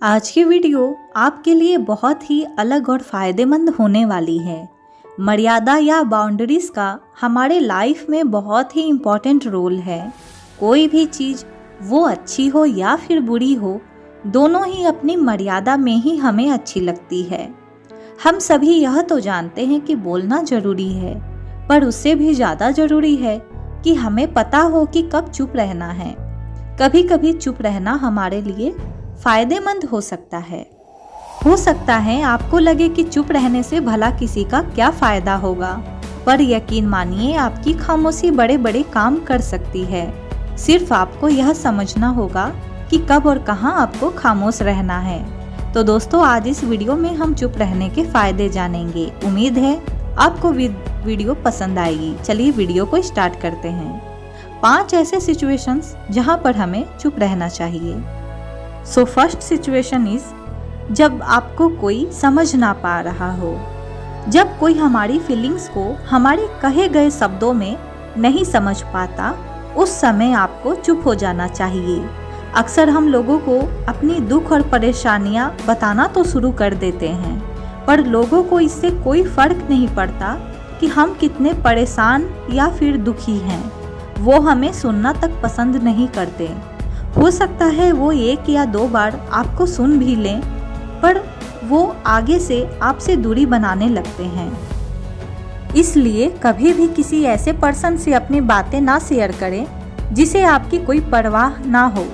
आज की वीडियो आपके लिए बहुत ही अलग और फ़ायदेमंद होने वाली है। मर्यादा या बाउंड्रीज़ का हमारे लाइफ में बहुत ही इम्पॉर्टेंट रोल है। कोई भी चीज़ वो अच्छी हो या फिर बुरी हो, दोनों ही अपनी मर्यादा में ही हमें अच्छी लगती है। हम सभी यह तो जानते हैं कि बोलना ज़रूरी है, पर उससे भी ज़्यादा ज़रूरी है कि हमें पता हो कि कब चुप रहना है। कभी कभी चुप रहना हमारे लिए फ़ायदेमंद हो सकता है आपको लगे कि चुप रहने से भला किसी का क्या फ़ायदा होगा, पर यकीन मानिए आपकी खामोशी बड़े बड़े काम कर सकती है। सिर्फ आपको यह समझना होगा कि कब और कहाँ आपको खामोश रहना है। तो दोस्तों, आज इस वीडियो में हम चुप रहने के फ़ायदे जानेंगे। उम्मीद है आपको वीडियो पसंद आएगी। चलिए वीडियो को स्टार्ट करते हैं। 5 ऐसे सिचुएशंस जहाँ पर हमें चुप रहना चाहिए। सो फर्स्ट सिचुएशन इज जब आपको कोई समझ ना पा रहा हो। जब कोई हमारी फीलिंग्स को हमारे कहे गए शब्दों में नहीं समझ पाता, उस समय आपको चुप हो जाना चाहिए। अक्सर हम लोगों को अपनी दुख और परेशानियां बताना तो शुरू कर देते हैं, पर लोगों को इससे कोई फर्क नहीं पड़ता कि हम कितने परेशान या फिर दुखी हैं। वो हमें सुनना तक पसंद नहीं करते। हो सकता है वो 1 या 2 बार आपको सुन भी लें, पर वो आगे से आपसे दूरी बनाने लगते हैं। इसलिए कभी भी किसी ऐसे पर्सन से अपनी बातें ना शेयर करें जिसे आपकी कोई परवाह ना हो।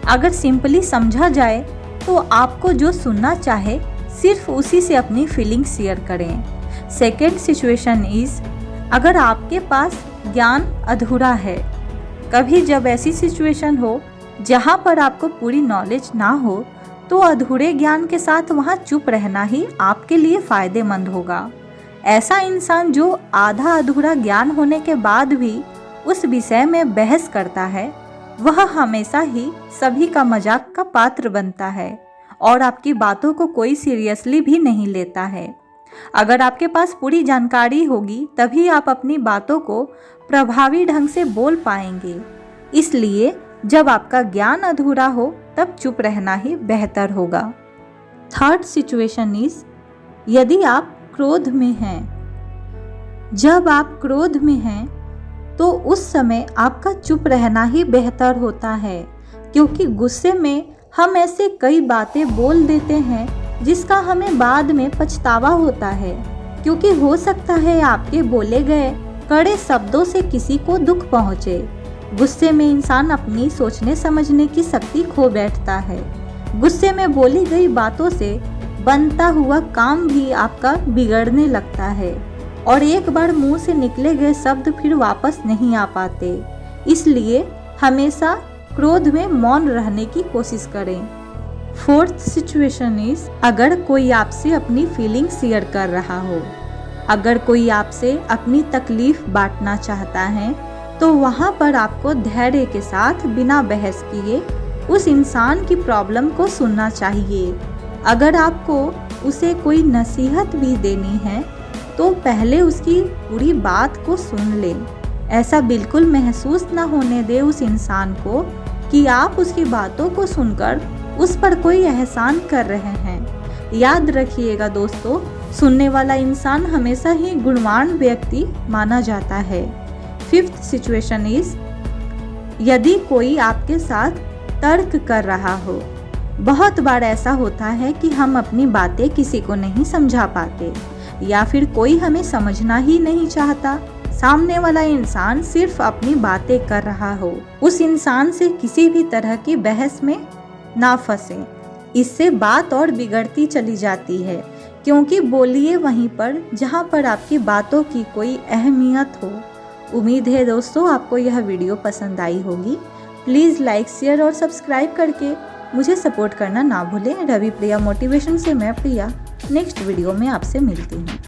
अगर सिंपली समझा जाए तो आपको जो सुनना चाहे सिर्फ उसी से अपनी फीलिंग्स शेयर करें। सेकेंड सिचुएशन इज अगर आपके पास ज्ञान अधूरा है। कभी जब ऐसी सिचुएशन हो जहाँ पर आपको पूरी नॉलेज ना हो, तो अधूरे ज्ञान के साथ वहाँ चुप रहना ही आपके लिए फ़ायदेमंद होगा। ऐसा इंसान जो आधा अधूरा ज्ञान होने के बाद भी उस विषय में बहस करता है, वह हमेशा ही सभी का मजाक का पात्र बनता है और आपकी बातों को कोई सीरियसली भी नहीं लेता है। अगर आपके पास पूरी जानकारी होगी तभी आप अपनी बातों को प्रभावी ढंग से बोल पाएंगे। इसलिए जब आपका ज्ञान अधूरा हो तब चुप रहना ही बेहतर होगा। थर्ड सिचुएशन इज यदि आप क्रोध में हैं। जब आप क्रोध में हैं तो उस समय आपका चुप रहना ही बेहतर होता है, क्योंकि गुस्से में हम ऐसे कई बातें बोल देते हैं जिसका हमें बाद में पछतावा होता है, क्योंकि हो सकता है आपके बोले गए कड़े शब्दों से किसी को दुख पहुँचे। गुस्से में इंसान अपनी सोचने समझने की शक्ति खो बैठता है। गुस्से में बोली गई बातों से बनता हुआ काम भी आपका बिगड़ने लगता है और एक बार मुंह से निकले गए शब्द फिर वापस नहीं आ पाते। इसलिए हमेशा क्रोध में मौन रहने की कोशिश करें। फोर्थ सिचुएशन इज अगर कोई आपसे अपनी फीलिंग शेयर कर रहा हो। अगर कोई आपसे अपनी तकलीफ बांटना चाहता है तो वहाँ पर आपको धैर्य के साथ बिना बहस किए उस इंसान की प्रॉब्लम को सुनना चाहिए। अगर आपको उसे कोई नसीहत भी देनी है तो पहले उसकी पूरी बात को सुन लें। ऐसा बिल्कुल महसूस न होने दे उस इंसान को कि आप उसकी बातों को सुनकर उस पर कोई एहसान कर रहे हैं। याद रखिएगा दोस्तों, सुनने वाला इंसान हमेशा ही गुणवान व्यक्ति माना जाता है। फिफ्थ सिचुएशन इज यदि कोई आपके साथ तर्क कर रहा हो। बहुत बार ऐसा होता है कि हम अपनी बातें किसी को नहीं समझा पाते या फिर कोई हमें समझना ही नहीं चाहता। सामने वाला इंसान सिर्फ अपनी बातें कर रहा हो। उस इंसान से किसी भी तरह की बहस में ना फंसे, इससे बात और बिगड़ती चली जाती है, क्योंकि बोलिए वहीं पर जहाँ पर आपकी बातों की कोई अहमियत हो। उम्मीद है दोस्तों आपको यह वीडियो पसंद आई होगी। प्लीज़ लाइक, शेयर और सब्सक्राइब करके मुझे सपोर्ट करना ना भूलें। रवि प्रिया मोटिवेशन से मैं प्रिया नेक्स्ट वीडियो में आपसे मिलती हूँ।